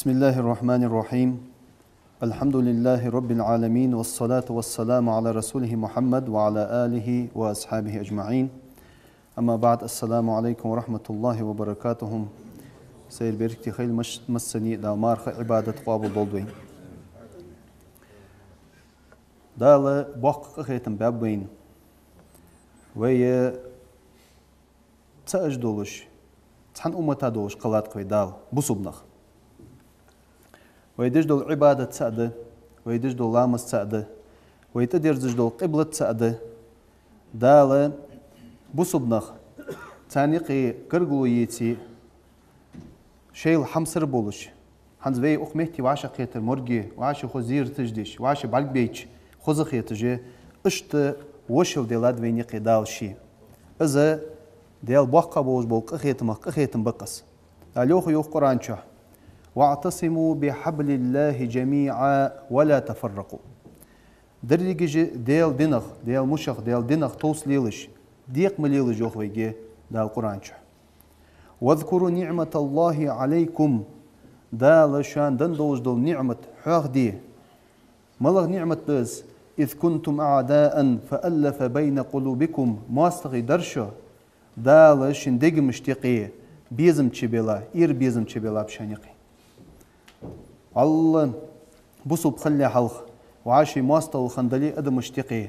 بسم الله الرحمن الرحيم. الحمد لله رب العالمين والصلاة والسلام على رسوله محمد وعلى آله وأصحابه أجمعين. أما بعد، السلام عليكم ورحمة الله وبركاته. سير بيركتي خيل مسني دا مارخ عبادة قابل بولدوين دال بوق خيتم بابوين وي تأج دولش تحن أمتا دولش قلات قوي دال بصبنخ ويدج دول عبادة تسعدة ويدج دول لامس تسعدة ويتدرج دول قبلة تسعدة دال بصبنخ تانيقي كرغلو يتي شيل حمصر بولش هنز وي أخمهتي وعاشا قيتر مرجي وعاشا خوزير تجدش وعاشا بالك بيش خوزخ يتجي اشت وشل ديلاد وينيقي دال شي إذا ديال بوقا بوش بول قخيتم بقص اليوخ يوخ قرآن شح واعتصموا بحبل الله جميعا ولا تفرقوا درجة ديال دينخ ديال مشخ ديال دينخ توس ليلش ديق مليلش يوخ ويجي دال قرآن شح واذكروا نعمة الله عليكم دال شان دندوش دول نعمة حاغ دي ملغ نعمة بس إذ كنتم أعداء فألف بين قلوبكم ماستغي درشا دال شندق مشتقي بيزم تشبيلا إير بيزم تشبيلا بشانيقي الله بصوب خلي حلخ وعاشي ماستغل خندلي أدم مشتقي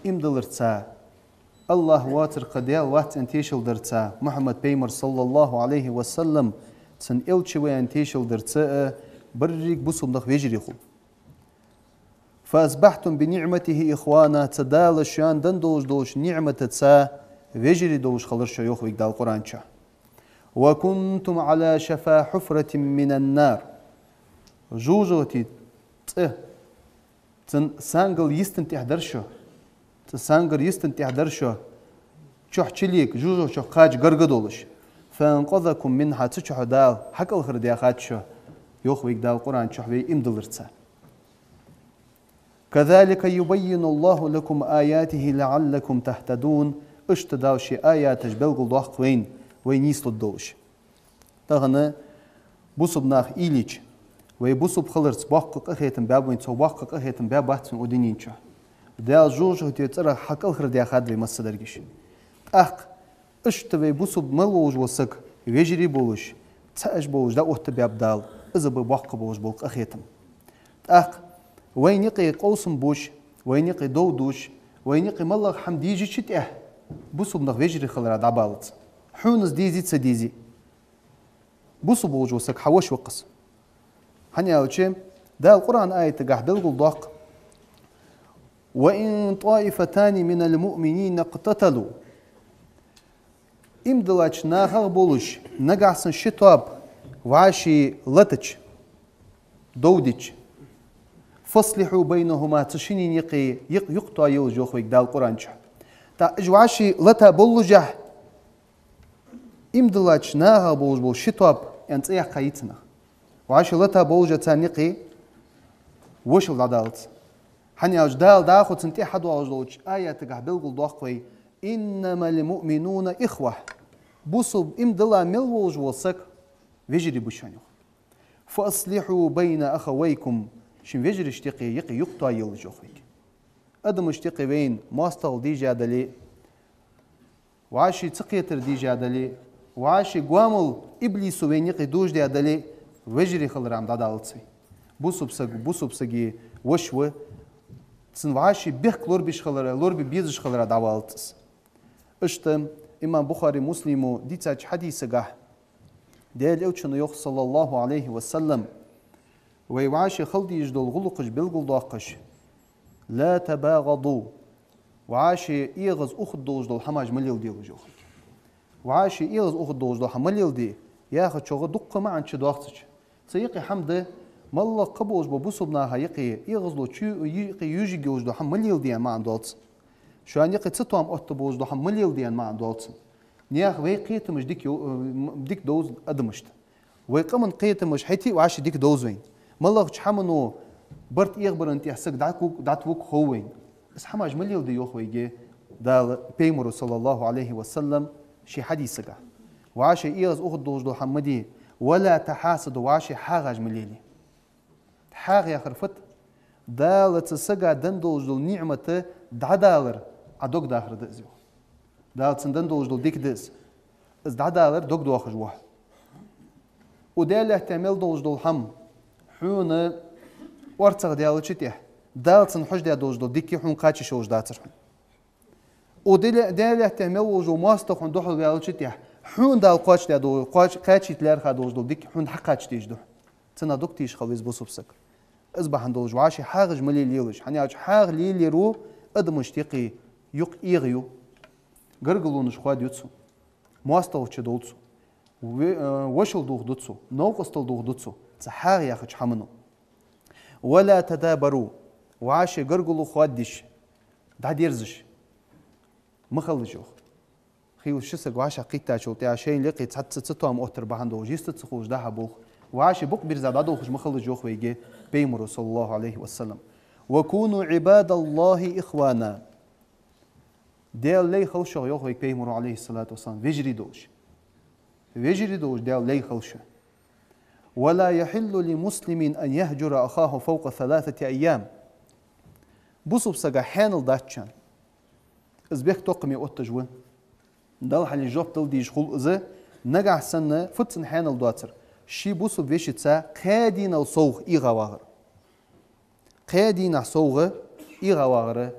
إمدلرتسا الله واتر قديال وات انتيشل درتسا محمد بيمر صلى الله عليه وسلم سن إلتشوي انتيشل درتسا بريك بصوب نخ ويجري خو فأصبحتم بنعمته إخوانا تدال شان دندوش دوش نعمة تسا ويجري دوش خلرشا يخويك دال قرآن شا وكنتم على شفا حفرة من النار جوجوتي تن سانجل يستنتح درشا تسانجر يستنتح درشا تشوح تشليك جوجو تشوح قاج قرقدولش فانقذكم منها تشوح دال حق الخر دي خاتشا يخويك دال قرآن شا وي امدلرتسا كذلك يبين الله لكم آياته لعلكم تهتدون اشتداوشي آياتش بلغل دوخ وين يسلد دوش تغنى بوصب ناخ إيليش ويبوصب خلرس باقق أخيتم باب وين تو باقق أخيتم باب بحثن ودينينشا ديال جوج هتي ترى حق الخر دي أخاد لي مصدرجش أخ اشتبي بوصب ملوج وسك يجري بولش تأج بولش دا أوت باب دال إذا بباق بولش بولق أخيتم أخ وين يقي قوسم بوش وين يقي دودوش وين يقي ملغ حمديجي شتاه بوصب نغ ويجري خلرا دعبالت حونس ديزي تسديزي بوصب بولج وسك حوش وقص هنيا وشي دا القرآن آية تقاح بلغل ضاق وإن طائفتان من المؤمنين اقتتلوا إمدلاش ناغر بولش نقعسن شتواب وعاشي لتج دودج فاصلحوا بينهما تشينين يقطع يلج يخويك دا القرآن شح تا اجواشي لتا بولجه إمدلاش ناغر بولج بول شتواب أنت إيه قايتنا وعاش لتا بولجة تانيقي وش العدالت حني أجدال داخل تنتي حد وعجلوش آية تقع بلغل دوخوي إنما المؤمنون إخوة بوصب إمدلا ملوج وصك ويجري بشانيو فأصلحوا بين أخويكم شن ويجري اشتقي يقي يقطع يلج أخويك أدم اشتقي وين ماستغل دي جادلي وعاشي تقيتر دي جادلي وعاشي قوامل إبليس وين يقي دوج دي عدلي وجري خلرام دادالتسي بوصب سجي وشوه تنوعاشي بيخ لوربيش خلرا لوربي بيزش خلرا دعوالتس اشتم إمام بخاري مسلمو ديتاج حديث قح ديال اوچنو يوخ صلى الله عليه وسلم ويوعاشي خلدي يجدول غلقش بلغل داقش لا تباغضوا وعاشي إيغز أخد دوج دول حماج مليل ديل جوخك وعاشي إيغز أخد دوج دول حمليل دي ياخد شوغ دقة ما عن شدوختش سيقي حمد مالله قبوش ببوصبناها يقي يغزلو يقي يجي جوج دو حمليل ديان ما عندوتس شو أن يقي تتوام أتبوش دو حمليل ديان ما عندوتس نياخ وي قيتمش ديك دوز أدمشت ويقمن قيتمش حيتي وعاش ديك دوز وين مالله حمنو برت يخبر انت يحسك دعتوك هو وين بس حماج مليل دي يوخ ويجي دال بيمرو صلى الله عليه وسلم شي حديثك وعاش إيغز أخد دوج دو حمدي ولا تحاسد واشي حاغج مليلي حاغ يا خرفت دالت سجا دندوج دول نعمة دعدالر عدوك داخر دزيو دالت سندندوج دول ديك دز از دعدالر دوك دوخج واحد ودال احتمال دوج دول هم حون ورتغ ديالو تشتيه دالت سنحج دوج دول ديكي حون قاتش شوج داتر ودال احتمال وجو ماستخ حون دوح ديالو تشتيه حون دال قاتش دو قاتش تلار خدوج دول ديك حون حقاتش تيج دو تنا دوك تيش خليز بوسبسك أصبح ندوج واشي حاغج ملي ليلج حنياج حاغ ليلي رو أدمشتقي يق إيغيو قرقلون شخواد يتسو مواستو تشدولتسو وشل دوغ دوتسو نوقستل دوغ دوتسو تحاغ ياخج حمنو ولا تدابروا واشي قرقلو خوادش دعديرزش مخلجوخ خيو شسق واشا قيتا شوتي عشان لقي تتو ام اوتر بهندو جيست تخوج ده بوخ وعاشي بوك بيرزاد عدو خش مخلج جوخ ويجي بيمر صلى الله عليه وسلم وكونوا عباد الله إخوانا ديال لي خلشو يوخ ويك بيمر عليه الصلاة والسلام فيجري دوش ديال لي خلشو ولا يحل لمسلم أن يهجر أخاه فوق 3 أيام بوصب سجا حانل داتشان ازبيك توقمي اوتجوين دال حالي جوب دل ديش خل ازه نجح سنة فتن حانل داتر شي بوسو بيشتسا قادين الصوغ إيغاواغر قادين الصوغ إيغاواغر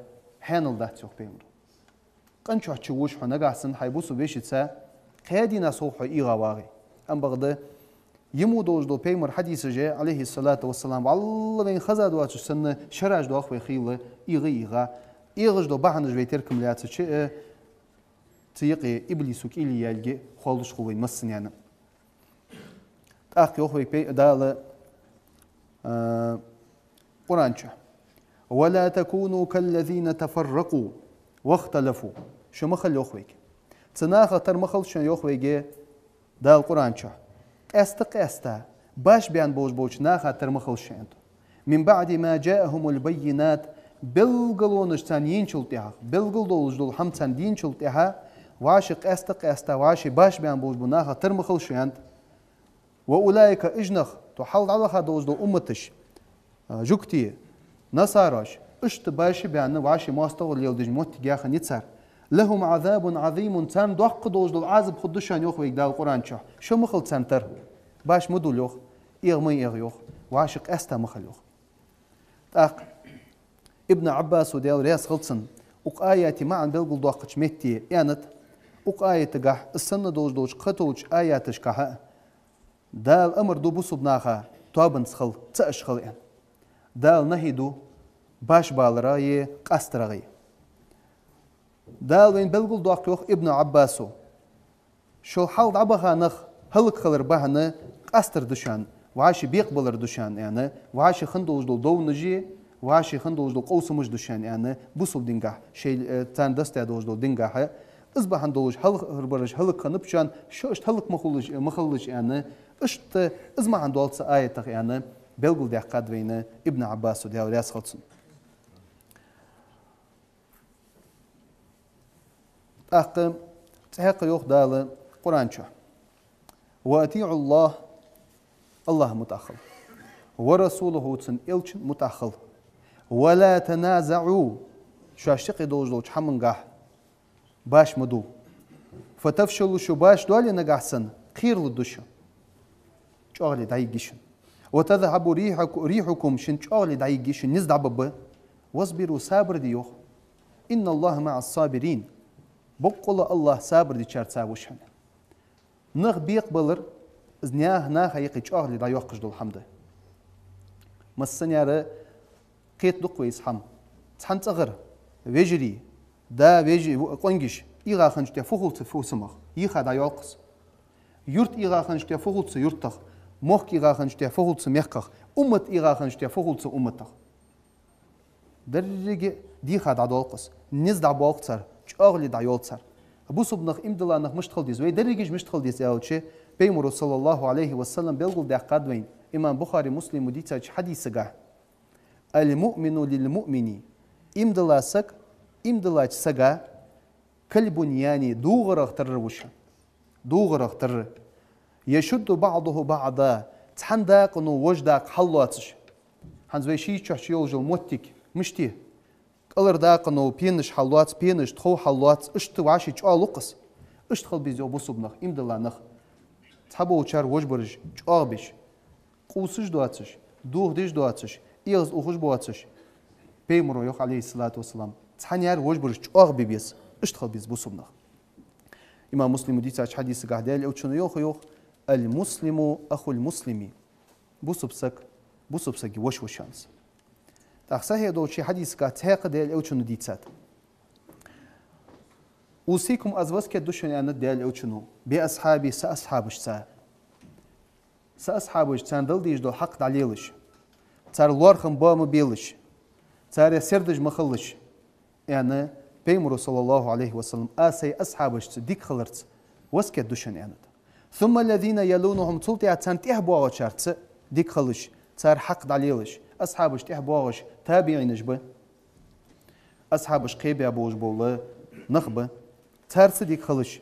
حانل دات سوغ بيمر قنشو هتشوش حنقع سن حي بوسو بيشتسا قادين الصوغ إيغاواغر أم بغدا يمو دوج دو بيمر حديث جاء عليه الصلاة والسلام والله بين خزا دواتش سن شراج دو أخوي خيلة إيغاج دو بحنج بيتركم لياتس شيء تيقي إبليسوك إلي يلقي خالش خوين مسن يعني أخي أخوي بي دال قرانشة ولا تكونوا كالذين تفرقوا واختلفوا شو مخل أخويك تناخ تر مخل شو أخويك دال قرانشة استا باش بيان بوش ناخ تر مخل شو من بعد ما جاءهم البينات بلغلونش تانيين شلتها بلغل دولج دول هم تاندين شلتها واشق استا واشي باش بيان بوش بناخ تر مخل شو وأولئك إجنخ تحل على خدوز دو أمتش جوكتي نصارش اشتباش بأن واشي ماستغل يلدج موت تجاخ نيتسار لهم عذاب عظيم تام دوق دوز دو العذاب خدشان يوخ ويقدال القرآن شو مخل تسنتر باش مدول يوخ إغمي يوخ واشق أستا مخل يوخ تاق ابن عباس وديال رياس خلصن وآياتي معا بلقل دوقش ميتي يانت وآيات قح السنة دوز قطوش آياتش كها دال أمر دو بوسو بناخا توابن سخل تأشخل يعني دال نهيدو باش بالراي قاسترغي دال وين بلغل دوخ ابن عباسو شو حال عبها نخ هلك خلر بهنا قاستر دشان وعاشي بيقبلر دشان يعني وعاشي خندوج دو نجي وعاشي خندوج دو قوس مش دشان يعني بوسو دينغا شي تان دست دوج دو دينغا اصبح عندوج هلك هربرج هلك خنبشان شو اشت هلك مخلج يعني اشت ازما عند والتس آية يعني بلغل دي قاد وين ابن عباس ودي رياس خلصن أقم تحق يوخ دال قرآن شو وأطيعوا الله متأخل ورسوله تن إلش متأخل ولا تنازعوا شو اشتقي دوج حمن قاح باش مدو فتفشلوا شو باش دولي نقاحسن خير للدشو شغلي داي جيشن وتذهب ريحكم شن شغلي داي جيشن نزدع بابا واصبروا صابر ديوخ إن الله مع الصابرين بقول الله صابر دي شرط ساوشن نخ بيقبلر زنياه ناخ يقي شغلي داي يوقش دول حمده مسنيار قيت دقويس حم تحن تغر ويجري دا ويجي قنجش إيغا خنج تفوخل تفوسمخ يخا دا يوقس يرت إيغا خنج تفوخل يرتخ موخ إيغا خنج تفوخل ميخخ أمت إيغا خنج تفوخل أمتخ درجة دي خا دا يوقس نز دا بوقصر شغل دا يوقصر أبو سبنخ إمدلا نخ مشتخل ديز وي درجة مشتخل ديز أوتشي بيمر صلى الله عليه وسلم بيقول دا قادوين إمام بخاري مسلم وديتاج حديث قاه المؤمن للمؤمن إمدلا سك إمدلا سقا كالبنياني دوغر اختر وشا دوغر اختر يشد بعضه بعضا تحن داق نو وجداق حلواتش حنزوي شي تشحش يوجل موتك مشتي قلر داق نو بينش حلوات بينش تخو حلوات اشت واشي تشالوقس اشت خل بيزو بوسبنخ امدلا نخ تحبو تشار وجبرج تشابش قوسش دواتش دوه ديش دواتش إيغز أخش بواتش بيمرو يوخ عليه الصلاة والسلام تحن يار وجبرج تشاب بيس اشت خل بيز بوسبنخ إمام مسلم ديتاش حديث قاعدة أو تشنو يوخ المسلم أخو المسلم بوسبسك وش وشانس تأخسه دو شي حديث قاعدة أو تشنو ديتات أوصيكم أزوجك دوشني أنا ديال أو تشنو بأصحابي سأصحابش سأصحابش تاندل ديش دو حق عليلش تار لورخم بام بيلش تار يسردج مخلش يعني بيمرو صلى الله عليه وسلم آسي أصحابش ديك خلرت وسك دوشني أنا ثم الذين يلونهم تلتي تنتيه بواغش ديك خلش تار حق عليلش أصحابش تهبواغش تابعين جبه أصحابش قيبي أبوش بوله نخبه ترس ديك خلش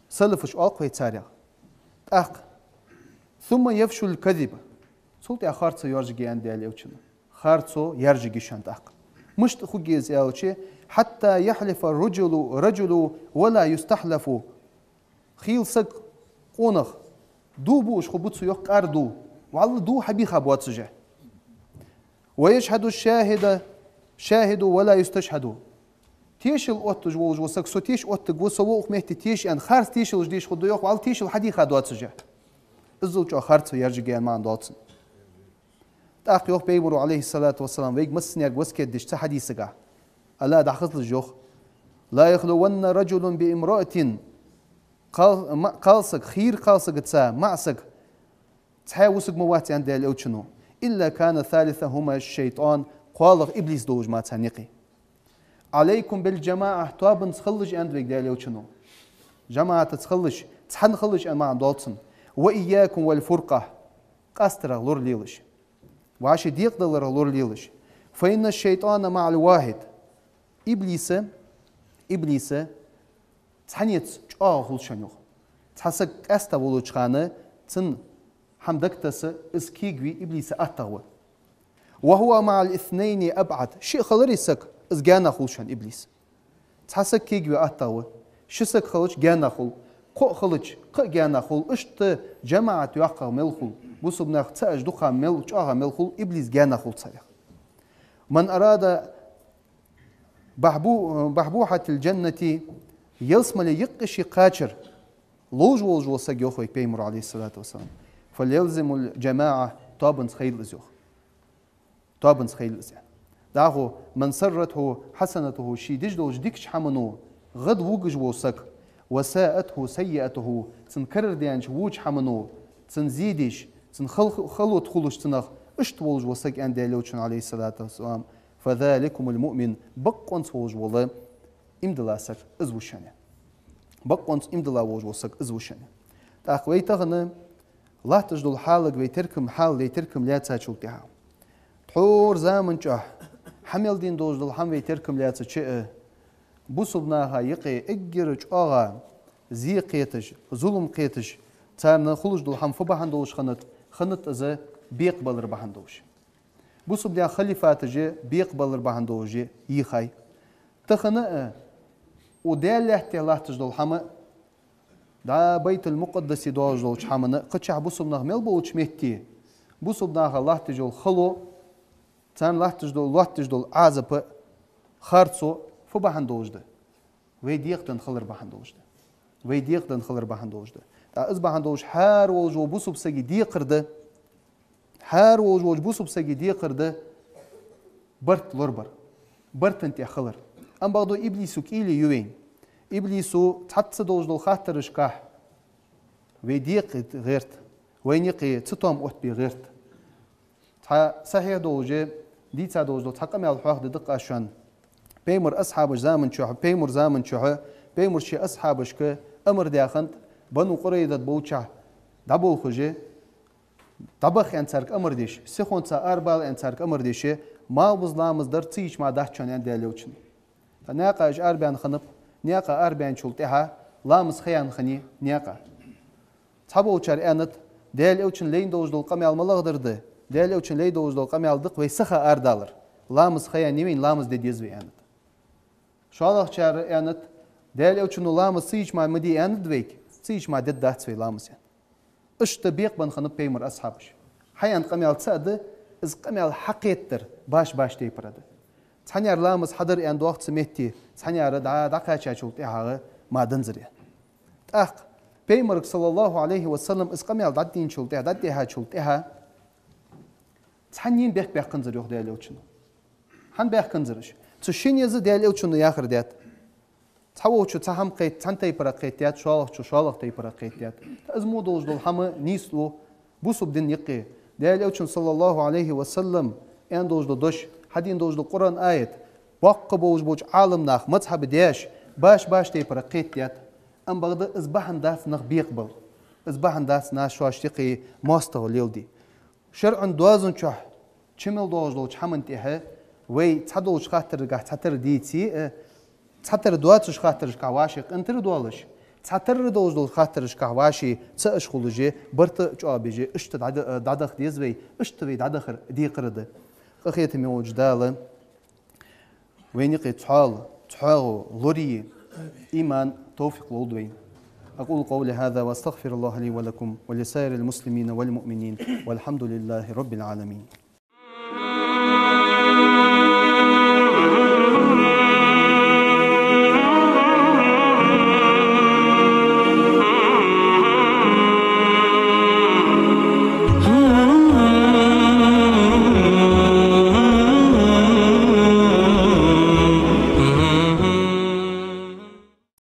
سلفش أقوى تاريخ أق ثم يفشل الكذب سلطة خارطة يرجع عند الأوتشنا خارطة يرجع شانت أق مش تخجز أوتشي حتى يحلف الرجل ولا يستحلف خيل سق قونخ دو بوش خبوتسو يق أردو والله دو حبي خبوات سجع ويشهد الشاهد شاهد ولا يستشهد تيش الأوت جوج وسك سو تيش أوت جوسو وق مهت تيش أن خارس تيش الجديش خدو يوق وعل تيش الحدي خدوات سجع الزوج خارس يرجع ما عندوتن تأخ يوق بيمرو عليه الصلاة والسلام ويج مسنيك وسكت ديش تحديث جا ألا دخلت الجوخ لا يخلون رجل بامرأة قالسك خير قالسك تسا معسك تحاوسك مواتي عند الأوتشنو إلا كان ثالثهما الشيطان قالغ إبليس دوج ما تنقي عليكم بالجماعة توابن تخلج عند بيك داليو شنو جماعة تخلج تحن خلج أن ما عندوتن وإياكم والفرقة قاستر لور ليلش وعاش ديق دلر لور ليلش فإن الشيطان مع الواحد إبليس تحنيت هول شنوخ تحسك أستا ولو تشخانة تن حمدكتس اسكيغوي إبليس أتغوى وهو مع الاثنين أبعد شيء خلريسك از جانا خلشان إبليس تحسك كيجوا أتاوه شسك خلش جانا خل قو خلش ق جانا خل اشت جماعة يقع ملخل بوسبنا تأج دخا مل جاها ملخل إبليس جانا خل صيح من أراد بحبوحة الجنة يلسم ليقش قاشر لوج والجو سجيوخ بيمر عليه الصلاة والسلام فليلزم الجماعة طابن خيل زيوخ طابن خيل زيوخ داغو من سرته حسنته شي دجلو جديكش حمنو غد ووجج وسك وساءته سيئته تنكرر ديانش ووج حمنو تنزيدش تنخلو تخلوش تنخ اشت ووج وسك عند دالوچن عليه الصلاة والسلام فذلكم المؤمن بقونس ووج والله امدلاسك ازوشنه بقونس امدلا ووج وسك ازوشنه تاخوي تغنى الله تجدل حالك ويتركم حال ليتركم لا تاچولتها طور زمن جاه حمل دين دوز دل هم ويتركم لا تشئ بوسبناها يقي اجرج اغا زي قيتش ظلم قيتش تارنا خلوش دل هم فبهندوش خنت از بيقبل بهندوش بوسب ديا خليفات جي بيقبل بهندوش يخاي تخنا ودال الله تجدل هم دا بيت المقدس دوز دل حمنا قچ بوسبنا مل بولچ مهتي بوسبناها الله تجل خلو تان الله تجدل عازب خارصو فبهندوجده ويديقتن خلر بهندوجده ويديقتن خلر بهندوجده از بهندوج حار وجو بوسب سگي ديقرده حار وجو بوسب سگي ديقرده برت لوربر برتنت خلر ام بعدو ابليسو كيلي يوين ابليسو تحت دوجدل خاطرش كح ويديقت غيرت وينيقي تطوم اوت بي غيرت صحيح دوجه ديتا دوجه تحقم على الحوار دقة عشان بيمر أصحاب زمن شو بيمر زمن شو بيمر شيء أصحابش ك أمر داخنت بنو قريدة بوتشا دبول خجة طبخ أنترك أمر ديش سخون تا أربال أنترك أمر ديش ما بزلامز در تيش ما دهشان عند دلوچن فناقة أربعين خنب ناقة أربعين شلتها لامز خيان خني ناقة تابو شر أنت دال أوشن لين دوج دول قمي الملاغ درده دال أوشن لين دوج دول قمي الدق ويسخا أردالر لامز خيا نيمين لامز ديديزوي أنت شو الله شر أنت دال أوشن لامز سيج ما مدي أنت دويك سيج ما دد دهت سوي لامز يعني إيش تبيق بن خنب بيمر أصحابش حي أنت قمي التصاد إز قمي الحقيتر باش تيبرده تحنيار لامز حضر أن وقت سميتي تحنيار دعا شاشولت إيها ما دنزري أخ بيمرك صلى الله عليه وسلم إز قمي دعدين شولتها دعديها شولتها تحنين بيخ كنزر يوخ ديال أوتشنو حن بيخ كنزرش تشين يز ديال أوتشنو ياخر ديات تحوو شو تهم قيت تنتي برا قيتيات شوالخ تي برا قيتيات أزمو دوج دول حما نيسلو بوسو بدن يقي ديال أوتشن صلى الله عليه وسلم أن دوج دوش حدين دوج دو قرآن آية وق بوج عالم ناخ مذهب دياش باش تي برا قيتيات أم بغدا إزبحن داس نخ بيقبل إزبحن داس ناس شو أشتقي ماستو ليلدي شرع دوازن شح شمل دوج دو حمن تيها وي تحدوش خاطر قاعد تحتر ديتي تحتر دواتش خاطر كواشق انتر دوالش تحتر دوج دو خاطر كواشي تسأش خلوجي برت جوابيجي اشت دادخ ديزوي اشت وي دادخر دي قرده قخيت مي وجدال وين يقي تحال لوري إيمان توفيق لودوين أقول قولي هذا وأستغفر الله لي ولكم ولسائر المسلمين والمؤمنين والحمد لله رب العالمين.